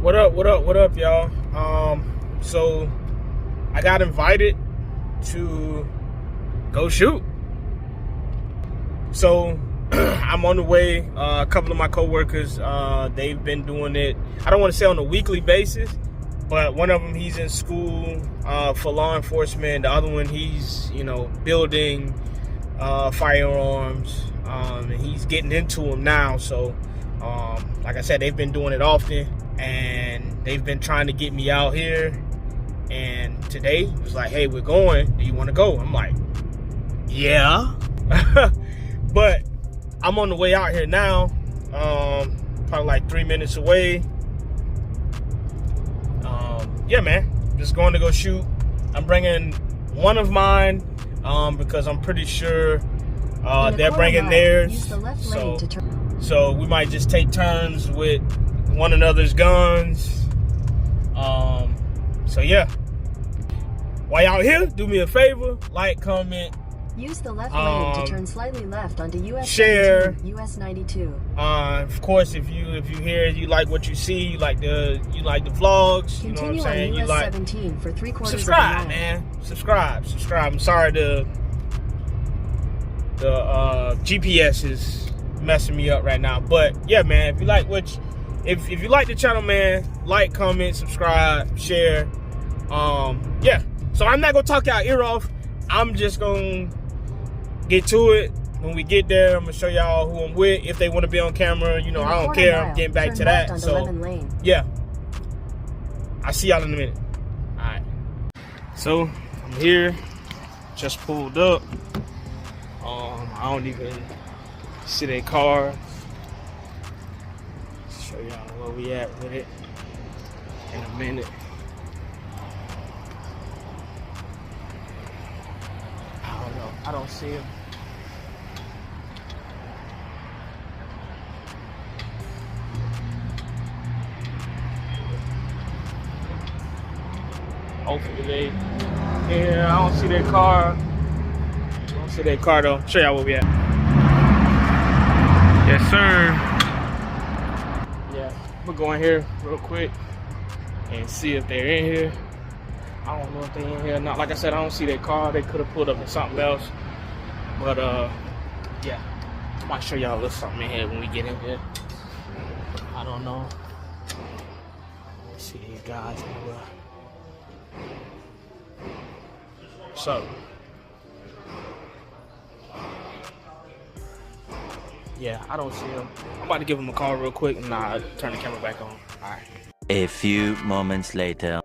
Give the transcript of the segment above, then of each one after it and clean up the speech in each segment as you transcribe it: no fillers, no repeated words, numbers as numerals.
What up, y'all? So I got invited to go shoot. So I'm on the way. A couple of my coworkers, they've been doing it. I don't want to say on a weekly basis, but one of them, he's in school for law enforcement. The other one, he's building firearms, and he's getting into them now. So like I said, they've been doing it often, and they've been trying to get me out here. And today it was like, hey, we're going. Do you want to go? I'm like, yeah. But I'm on the way out here now. Probably like 3 minutes away. Yeah, man. Just going to go shoot. I'm bringing one of mine because I'm pretty sure they're bringing theirs. So we might just take turns with one another's guns. So yeah. While y'all here, do me a favor, like, comment. Use the left lane to turn slightly left onto US share. 17, US 92. Of course, if you hear, you like what you see, you like the vlogs, Continue you know what I'm saying? on You US like 17 for 3/4 subscribe, of a mile. man. Subscribe. I'm sorry the GPS is messing me up right now, but yeah, man. If you like if you like the channel, man, like, comment, subscribe, share. Yeah. So I'm not gonna talk y'all ear off. I'm just gonna get to it. When we get there, I'm gonna show y'all who I'm with. If they want to be on camera, I don't care. I'm getting back to that. So yeah, I'll see y'all in a minute. All right. So I'm here. Just pulled up. I don't even see their car. Show y'all where we at with it in a minute. I don't know. I don't see him. Hopefully they. Yeah, I don't see their car. I don't see their car though. Show y'all where we at. Yes, sir. Yeah, we're going here real quick and see if they're in here. I don't know if they're in here or not. Like I said, I don't see their car. They could have pulled up in something else. But yeah, I might show y'all a little something in here when we get in here. I don't know. Let's see these guys. So yeah, I don't see him. I'm about to give him a call real quick and I'll turn the camera back on. All right. A few moments later.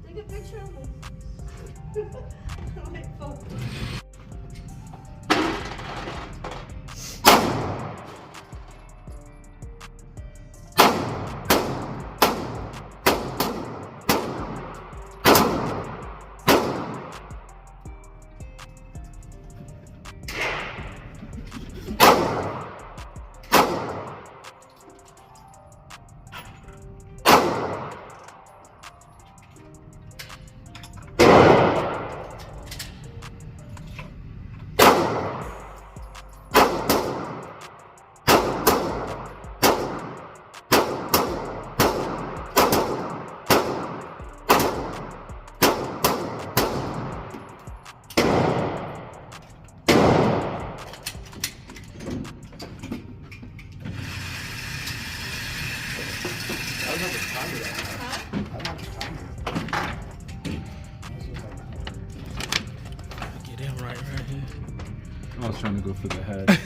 Take a picture of them. My phone. Get him right here. I was trying to go for the head.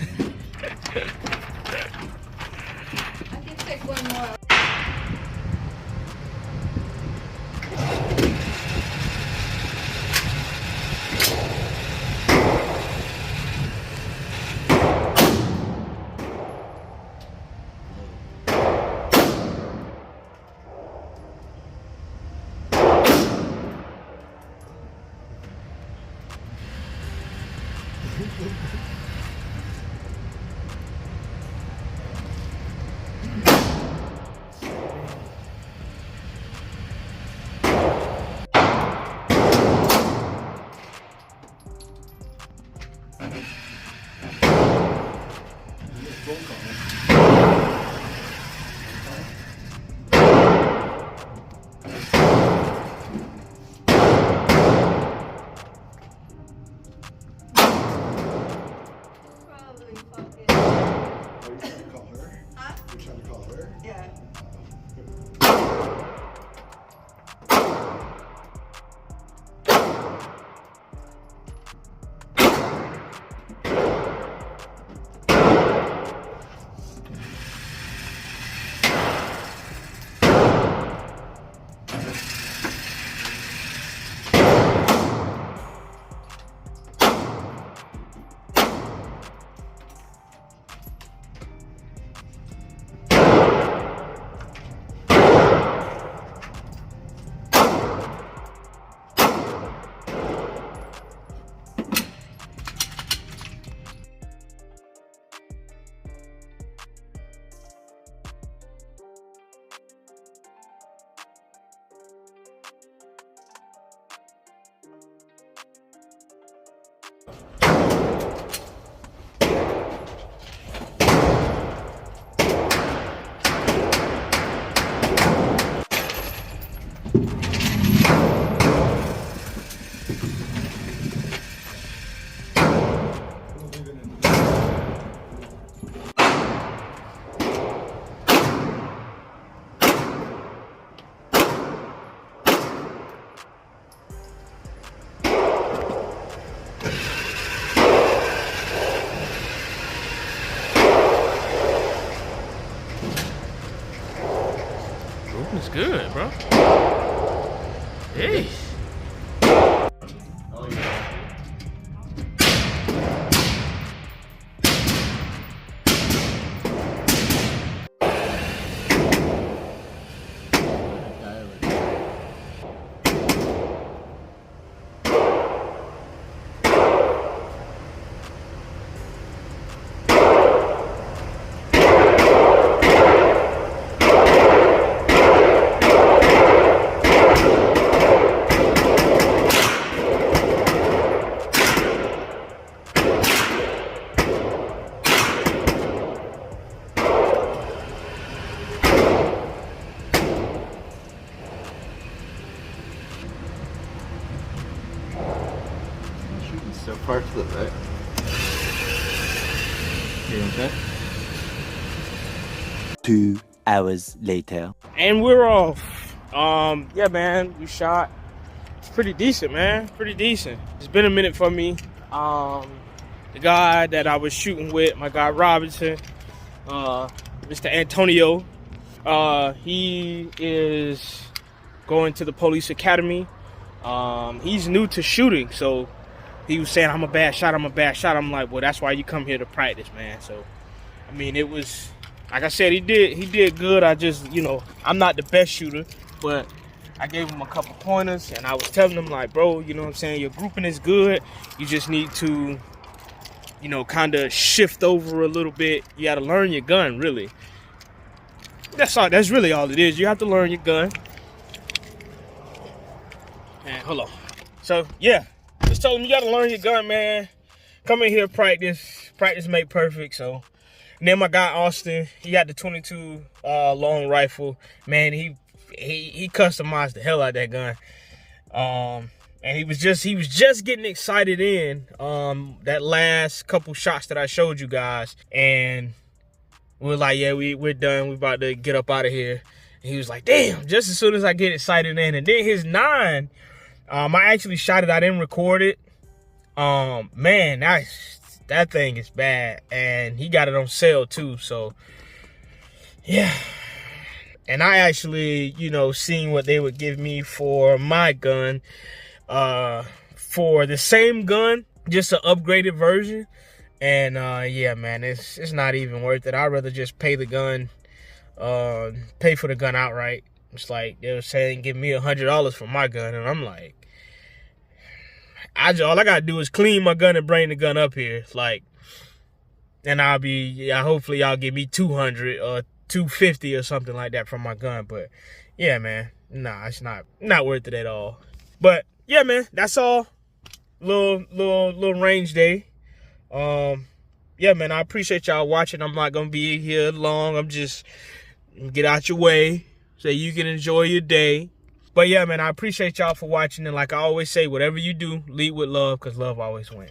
Roll call. Probably fucking. Are you trying to call her? Huh? You're trying to call her? Yeah. It's good, bro. Hey. So far to the right. You okay? 2 hours later. And we're off. Yeah, man, we shot. It's pretty decent, man. Pretty decent. It's been a minute for me. The guy that I was shooting with, my guy Robinson, Mr. Antonio, he is going to the police academy. He's new to shooting, so he was saying, I'm a bad shot. I'm like, well, that's why you come here to practice, man. So, I mean, it was, like I said, he did good. I just, I'm not the best shooter, but I gave him a couple pointers, and I was telling him, like, bro, you know what I'm saying? Your grouping is good. You just need to, kind of shift over a little bit. You got to learn your gun, really. That's all. That's really all it is. You have to learn your gun. And hold on. So, yeah. Just told him you gotta learn your gun, man. Come in here, practice. Practice make perfect. So, and then my guy Austin, he got the 22 long rifle. Man, he customized the hell out of that gun. And he was just getting excited in that last couple shots that I showed you guys, and we were like, yeah, we're done. We about to get up out of here. And he was like, damn! Just as soon as I get excited in, and then his 9. I actually shot it. I didn't record it. Man, that thing is bad, and he got it on sale too. So, yeah. And I actually, seen what they would give me for my gun, for the same gun, just an upgraded version. And yeah, man, it's not even worth it. I'd rather just pay the gun, pay for the gun outright. It's like they were saying, give me $100 for my gun, and I'm like, all I gotta do is clean my gun and bring the gun up here. It's like, and hopefully y'all give me $200 or $250 or something like that for my gun. But yeah, man, nah, it's not worth it at all. But yeah, man, that's all. Little range day. yeah, man, I appreciate y'all watching. I'm not going to be here long. I'm just get out your way so you can enjoy your day. But yeah, man, I appreciate y'all for watching. And like I always say, whatever you do, lead with love because love always wins.